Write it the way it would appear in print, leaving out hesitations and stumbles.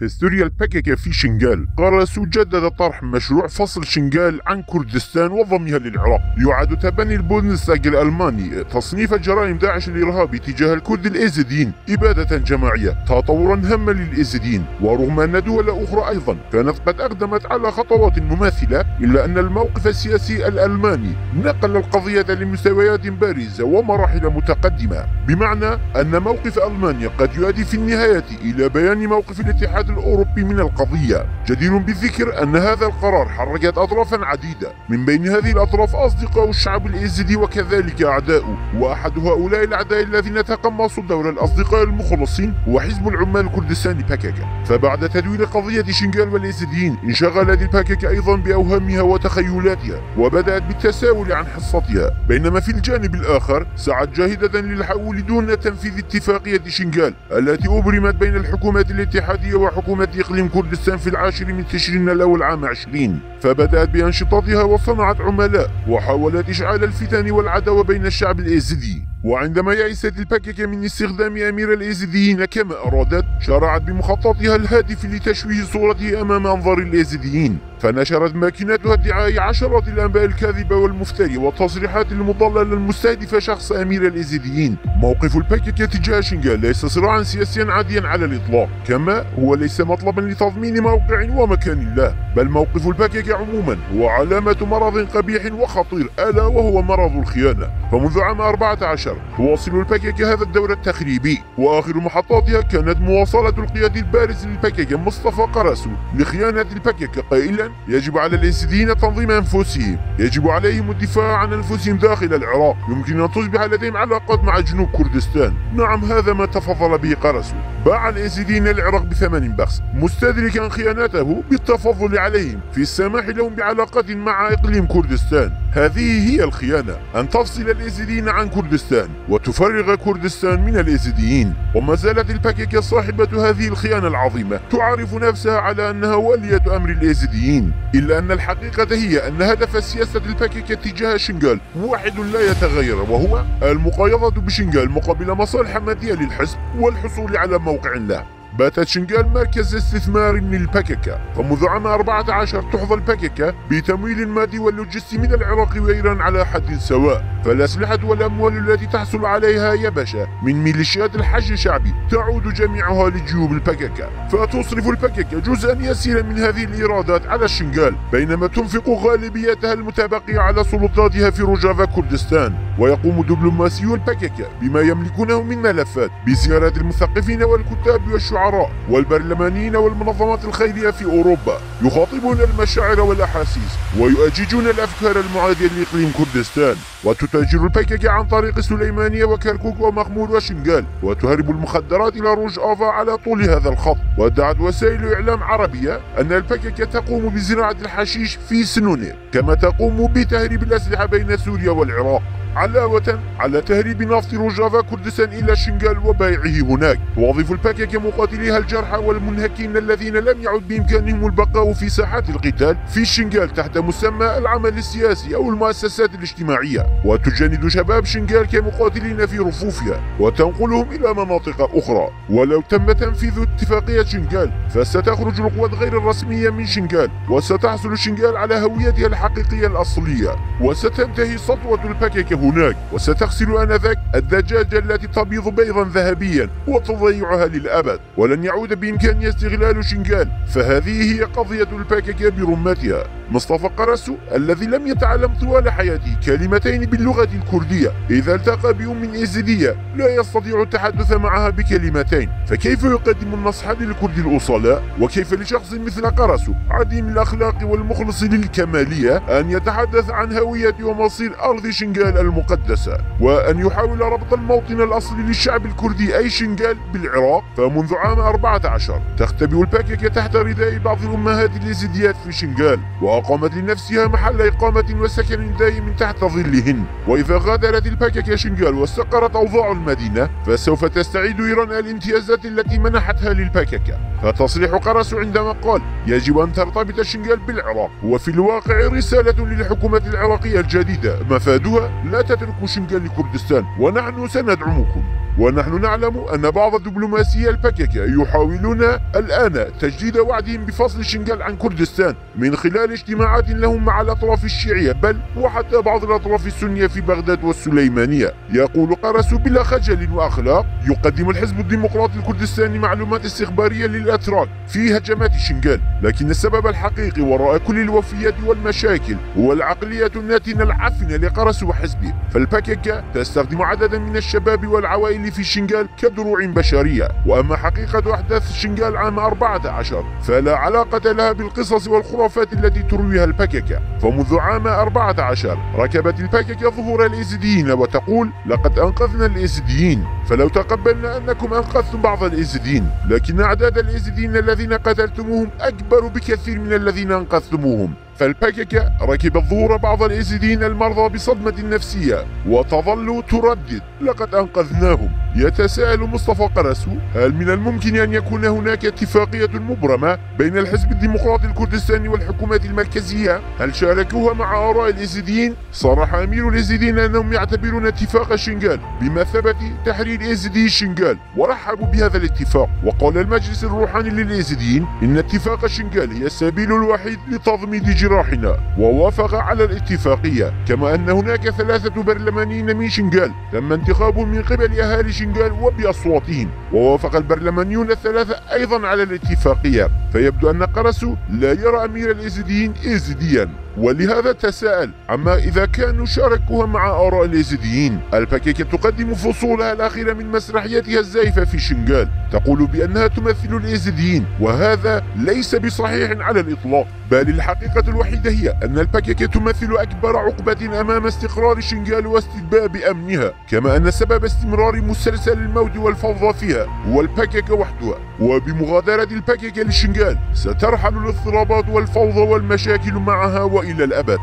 هستوريا الباكيكا في شنغال. قرص جدد طرح مشروع فصل شنغال عن كردستان وضمها للعراق. يعد تبني البوندستاغ الألماني تصنيف جرائم داعش الإرهابي تجاه الكرد الإيزيديين إبادة جماعية تطورا هاما للإيزيديين، ورغم أن دول أخرى أيضا كانت قد أقدمت على خطوات مماثلة، إلا أن الموقف السياسي الألماني نقل القضية لمستويات بارزة ومراحل متقدمة، بمعنى أن موقف ألمانيا قد يؤدي في النهاية إلى بيان موقف الاتحاد الأوروبي من القضية. جدير بالذكر أن هذا القرار حركت أطرافا عديدة، من بين هذه الأطراف أصدقاء الشعب الإيزيدي وكذلك أعداؤه، وأحد هؤلاء الأعداء الذين تقمصوا دور الأصدقاء المخلصين هو حزب العمال الكردستاني باكيكا. فبعد تدوير قضية شنغال والإيزيديين انشغلت الباكيكا أيضا بأوهامها وتخيلاتها، وبدأت بالتساؤل عن حصتها، بينما في الجانب الآخر سعت جاهدة للحول دون تنفيذ اتفاقية شنغال التي أبرمت بين الحكومات الاتحادية وحكومة إقليم كردستان في 10 من تشرين الأول عام 20. فبدأت بانشطاطها وصنعت عملاء وحاولت إشعال الفتن والعداوة بين الشعب الإيزيدي. وعندما يئست الباكيكا من استخدام أمير الإيزيديين كما أرادت، شرعت بمخططها الهادف لتشويه صورته أمام أنظار الإيزيديين، فنشرت ماكينتها ادعاء عشرات الأنباء الكاذبة والمفترية والتصريحات المضللة المستهدفة شخص أمير الإيزيديين. موقف الباكيكا تجاه شنغال ليس صراعا سياسيا عاديا على الإطلاق، كما هو ليس مطلبا لتضمين موقع ومكان له، بل موقف الباكيكا عموما هو علامة مرض قبيح وخطير، ألا وهو مرض الخيانة. فمنذ عام 14 تواصل الباكيكا هذا الدور التخريبي، وآخر محطاتها كانت مواصلة القياد البارز للباكيكا مصطفى قرصو لخيانة الباكيكا، قائلا: يجب على الإيزيديين تنظيم أنفسهم، يجب عليهم الدفاع عن أنفسهم داخل العراق، يمكن أن تصبح لديهم علاقات مع جنوب كردستان. نعم، هذا ما تفضل به قرصو. باع الإيزيديين العراق بثمن بخس، مستدركا خيانته بالتفضل عليهم في السماح لهم بعلاقات مع إقليم كردستان. هذه هي الخيانة، أن تفصل الإيزيديين عن كردستان وتفرغ كردستان من الإيزيديين. وما زالت الباكيكا صاحبة هذه الخيانة العظيمة تعرف نفسها على أنها ولية أمر الإيزيديين، إلا أن الحقيقة هي أن هدف سياسة الباكيكا تجاه شنغال واحد لا يتغير، وهو المقايضة بشنغال مقابل مصالح مادية للحزب والحصول على موقع له. باتت شنغال مركز استثمار للباكيكا، فمنذ عام 14 تحظى الباكيكا بتمويل مادي واللوجستي من العراق وإيران على حد سواء، فالأسلحة والأموال التي تحصل عليها يبشة من ميليشيات الحشد الشعبي تعود جميعها لجيوب الباكيكا، فتصرف الباكيكا جزءا يسيرا من هذه الإيرادات على شنغال، بينما تنفق غالبيتها المتبقية على سلطاتها في روجافا كردستان. ويقوم دبلوماسيو الباكيكا بما يملكونه من ملفات بزيارات المثقفين والكتاب والشعراء والبرلمانيين والمنظمات الخيرية في أوروبا، يخاطبون المشاعر والأحاسيس ويؤججون الأفكار المعادية لإقليم كردستان. وتتاجر الباكيكا عن طريق سليمانية وكركوك ومخمور وشنغال، وتهرب المخدرات إلى روجافا على طول هذا الخط. وادعت وسائل إعلام عربية أن الباكيكا تقوم بزراعة الحشيش في سنونير، كما تقوم بتهريب الأسلحة بين سوريا والعراق، علاوة على تهريب نفط روجافا كردستان إلى شنغال وبيعه هناك. توظف الباكيكا مقاتليها الجرحى والمنهكين الذين لم يعد بإمكانهم البقاء في ساحات القتال في شنغال تحت مسمى العمل السياسي أو المؤسسات الاجتماعية، وتجند شباب شنغال كمقاتلين في رفوفها وتنقلهم إلى مناطق أخرى. ولو تم تنفيذ اتفاقية شنغال فستخرج القوات غير الرسمية من شنغال، وستحصل شنغال على هويتها الحقيقية الأصلية، وستنتهي سطوة الباكيكا هناك، وستغسل آنذاك الدجاجة التي تبيض بيضا ذهبيا وتضيعها للأبد، ولن يعود بإمكانها استغلال شنغال. فهذه هي قضية الباكيكا برمتها. مصطفى قرصو الذي لم يتعلم طوال حياته كلمتين باللغة الكردية، إذا التقى بأم إيزيدية لا يستطيع التحدث معها بكلمتين، فكيف يقدم النصح للكرد الأصلاء؟ وكيف لشخص مثل قرصو عديم الأخلاق والمخلص للكمالية أن يتحدث عن هوية ومصير أرض شنغال المقدسة، وأن يحاول ربط الموطن الأصلي للشعب الكردي أي شنغال بالعراق؟ فمنذ عام 14 تختبئ الباكيكا تحت رداء بعض الأمهات اليزيديات في شنغال، وأقامت لنفسها محل إقامة وسكن دائم تحت ظلهن. وإذا غادرت الباككة شنغال واستقرت أوضاع المدينة فسوف تستعيد إيران الامتيازات التي منحتها للباككة. فتصريح قرسو عندما قال يجب أن ترتبط شنغال بالعراق وفي الواقع رسالة للحكومة العراقية الجديدة مفادها لا تتركوا شنغال لكردستان ونحن سندعمكم. ونحن نعلم أن بعض دبلوماسيي الباككة يحاولون الآن تجديد وعدهم بفصل شنغال عن كردستان من خلال اجتماعات لهم مع الأطراف الشيعية بل وحتى بعض الأطراف السنية في بغداد والسليمانية. يقول قرسو بلا خجل وأخلاق يقدم الحزب الديمقراطي الكردستاني معلومات استخبارية للأتراك في هجمات شنغال، لكن السبب الحقيقي وراء كل الوفيات والمشاكل هو العقلية الناتنة العفنة لقرسو وحزبه. فالباككة تستخدم عددا من الشباب والعوائل في شنغال كدروع بشرية. وأما حقيقة أحداث شنغال عام 14 فلا علاقة لها بالقصص والخرافات التي ترويها الباككة. فمنذ عام 14 ركبت الباككة ظهور الإيزيديين وتقول لقد أنقذنا الإيزيديين، فلو تقبلنا أنكم أنقذتم بعض الإيزيديين لكن أعداد الإيزيديين الذين قتلتموهم أكبر بكثير من الذين أنقذتموهم. فالباككة ركبت ظهور بعض الإيزيديين المرضى بصدمة نفسية وتظل تردد لقد أنقذناهم. يتساءل مصطفى قرسو هل من الممكن أن يكون هناك اتفاقية مبرمة بين الحزب الديمقراطي الكردستاني والحكومات المركزية؟ هل شاركوها مع آراء الإيزيديين؟ صرح أمير الإيزيديين أنهم يعتبرون اتفاق شنغال بمثابة تحرير إيزيدي شنغال ورحبوا بهذا الاتفاق. وقال المجلس الروحاني للإيزيديين إن اتفاق شنغال هي السبيل الوحيد لتضميد جراحنا ووافق على الاتفاقية. كما أن هناك 3 برلمانيين من شنغال تم انتخابهم من قبل أهالي شنغال وبأصواتهم، ووافق البرلمانيون ال3 أيضا على الاتفاقية. فيبدو أن قرسو لا يرى أمير الإيزيديين إيزيديا، ولهذا تساءل عما إذا كانوا شاركوها مع آراء الإيزيديين. الباككة تقدم فصولها الأخيرة من مسرحيتها الزائفة في شنغال، تقول بأنها تمثل الإيزيديين وهذا ليس بصحيح على الإطلاق، بل الحقيقة الوحيدة هي أن الباككة تمثل أكبر عقبة أمام استقرار شنغال واستتباب أمنها، كما أن سبب استمرار مسلسل الموت والفوضى فيها هو الباككة وحدها. وبمغادرة الباككة لشنغال سترحل الاضطرابات والفوضى والمشاكل معها وإلى الأبد.